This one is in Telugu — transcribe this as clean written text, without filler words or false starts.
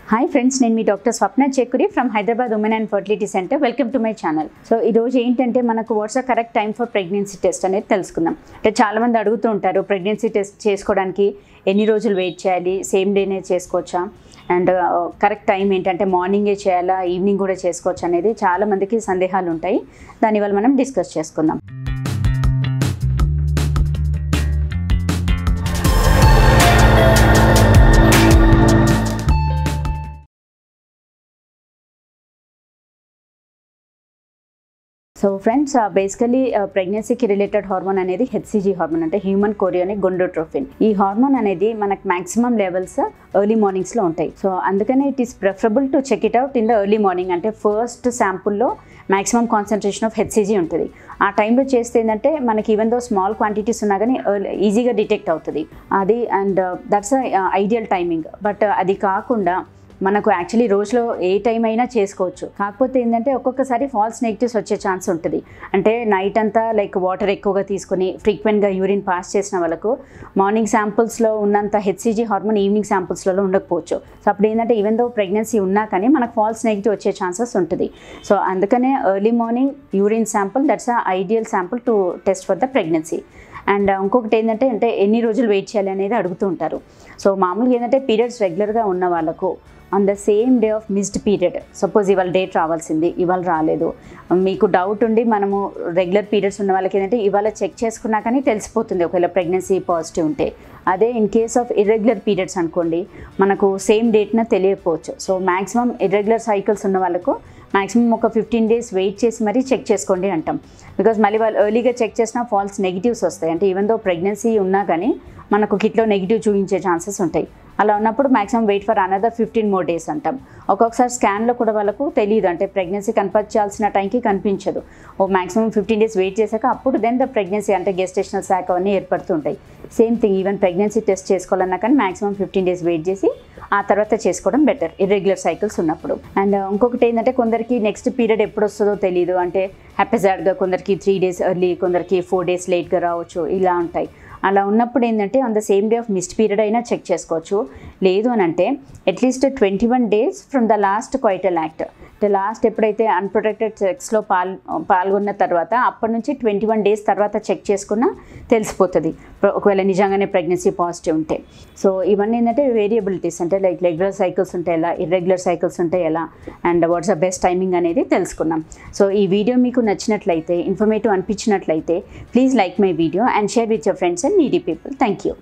హాయ్ ఫ్రెండ్స్, నేను మీ doctor Swapna Chekkuri from Hyderabad women and fertility centre. Welcome to my channel. So ఈరోజు ఏంటంటే మనకు what's the correct time for pregnancy test అనేది తెలుసుకుందాం. అంటే చాలామంది అడుగుతూ ఉంటారు, ప్రెగ్నెన్సీ టెస్ట్ చేసుకోవడానికి ఎన్ని రోజులు వెయిట్ చేయాలి, సేమ్ డేనే చేసుకోవచ్చా, అండ్ కరెక్ట్ టైం ఏంటంటే మార్నింగే చేయాలా, ఈవినింగ్ కూడా చేసుకోవచ్చు అనేది చాలామందికి సందేహాలు ఉంటాయి. దానివల్ల మనం డిస్కస్ చేసుకుందాం. సో ఫ్రెండ్స్, బేసికలీ ప్రెగ్నెన్సీకి రిలేటెడ్ హార్మోన్ అనేది హెచ్సిజీ హార్మోన్, అంటే హ్యూమన్ కొరియోనిక్ గొనాడోట్రోపిన్. ఈ హార్మోన్ అనేది మనకు మాక్సిమం లెవెల్స్ ఎర్లీ మార్నింగ్స్లో ఉంటాయి. సో అందుకనే it is preferable to check it out in the early morning. అంటే ఫస్ట్ శాంపుల్లో మాక్సిమం కాన్సన్ట్రేషన్ ఆఫ్ హెచ్సిజీ ఉంటుంది. ఆ టైంలో చేస్తే ఏంటంటే మనకి ఈవెన్ దో స్మాల్ క్వాంటిటీస్ ఉన్నా కానీ ఈజీగా డిటెక్ట్ అవుతుంది అది. And that's ideal timing. But అది కాకుండా మనకు యాక్చువల్లీ రోజులో ఏ టైం అయినా చేసుకోవచ్చు. కాకపోతే ఏంటంటే ఒక్కొక్కసారి ఫాల్స్ నెగిటివ్స్ వచ్చే ఛాన్స్ ఉంటుంది. అంటే నైట్ అంతా లైక్ వాటర్ ఎక్కువగా తీసుకొని ఫ్రీక్వెంట్గా యూరిన్ పాస్ చేసిన వాళ్ళకు మార్నింగ్ శాంపుల్స్లో ఉన్నంత హెచ్సిజీ హార్మోన్ ఈవినింగ్ శాంపుల్స్లో ఉండకపోవచ్చు. సో అప్పుడు ఏంటంటే ఈవెన్ దో ప్రెగ్నెన్సీ ఉన్నా కానీ మనకు ఫాల్స్ నెగిటివ్ వచ్చే ఛాన్సెస్ ఉంటుంది. సో అందుకనే early morning urine sample that's a ideal sample to test for the pregnancy. And ఇంకొకటి ఏంటంటే ఎన్ని రోజులు వెయిట్ చేయాలి అనేది అడుగుతూ ఉంటారు. సో మామూలుగా ఏంటంటే పీరియడ్స్ రెగ్యులర్గా ఉన్న వాళ్ళకు on the same day of missed period, suppose ఇవాళ డేట్ రావాల్సింది ఇవాళ రాలేదు, మీకు డౌట్ ఉండి మనము రెగ్యులర్ పీరియడ్స్ ఉన్న వాళ్ళకి ఏంటంటే ఇవాళ చెక్ చేసుకున్నా కానీ తెలిసిపోతుంది ఒకవేళ ప్రెగ్నెన్సీ పాజిటివ్ ఉంటే. అదే in case of irregular periods అనుకోండి, మనకు సేమ్ డేట్న తెలియకపోవచ్చు. సో మ్యాక్సిమం ఇర్రెగ్యులర్ సైకిల్స్ ఉన్న వాళ్ళకు మ్యాక్సిమం ఒక 15 days వెయిట్ చేసి మరీ చెక్ చేసుకోండి అంటాం. బికాజ్ మళ్ళీ వాళ్ళు ఎర్లీగా చెక్ చేసినా ఫాల్స్ నెగిటివ్స్ వస్తాయి. అంటే ఈవెన్ దో ప్రెగ్నెన్సీ ఉన్నా కానీ మనకు కిట్లో నెగిటివ్ చూపించే ఛాన్సెస్ ఉంటాయి. అలా ఉన్నప్పుడు maximum wait for another 15 more days అంటాం. ఒక్కొక్కసారి స్కాన్లో కూడా వాళ్ళకు తెలియదు, అంటే ప్రెగ్నెన్సీ కనిపించాల్సిన టైంకి కనిపించదు. మ్యాక్సిమం 15 days వెయిట్ చేశాక అప్పుడు దెన్ ద ప్రెగ్నెన్సీ అంటే గెస్టేషనల్ శాక్ అవన్నీ ఏర్పడుతుంటాయి. Same thing even pregnancy test చేసుకోవాలన్నా కానీ మ్యాక్సిమం 15 days వెయిట్ చేసి ఆ తర్వాత చేసుకోవడం బెటర్ ఇర్రెగ్యులర్ సైకిల్స్ ఉన్నప్పుడు. అండ్ ఇంకొకటి ఏంటంటే కొందరికి నెక్స్ట్ పీరియడ్ ఎప్పుడు వస్తుందో తెలియదు. అంటే హ్యాపిజాడ్గా కొందరికి 3 days ఎర్లీ, కొందరికి 4 days లేట్గా రావచ్చు, ఇలా ఉంటాయి. అలా ఉన్నప్పుడు ఏంటంటే on the same day of missed period అయినా చెక్ చేసుకోవచ్చు. లేదు అని అంటే at least 21 days from the last coital act, అంటే లాస్ట్ ఎప్పుడైతే అన్ప్రొటెక్టెడ్ సెక్స్లో పాల్గొన్న తర్వాత అప్పటి నుంచి 21 days తర్వాత చెక్ చేసుకున్నా తెలిసిపోతుంది ఒకవేళ నిజంగానే ప్రెగ్నెన్సీ పాజిటివ్ ఉంటే. సో ఇవన్నీ ఏంటంటే వేరియబిలిటీస్, అంటే లైక్ రెగ్యులర్ సైకిల్స్ ఉంటే ఎలా, ఇర్రెగ్యులర్ సైకిల్స్ ఉంటే ఎలా, and what's the best timing అనేది తెలుసుకున్నాం. సో ఈ వీడియో మీకు నచ్చినట్లయితే, ఇన్ఫర్మేటివ్ అనిపించినట్లయితే please like my video and share with your friends and needy people. Thank you.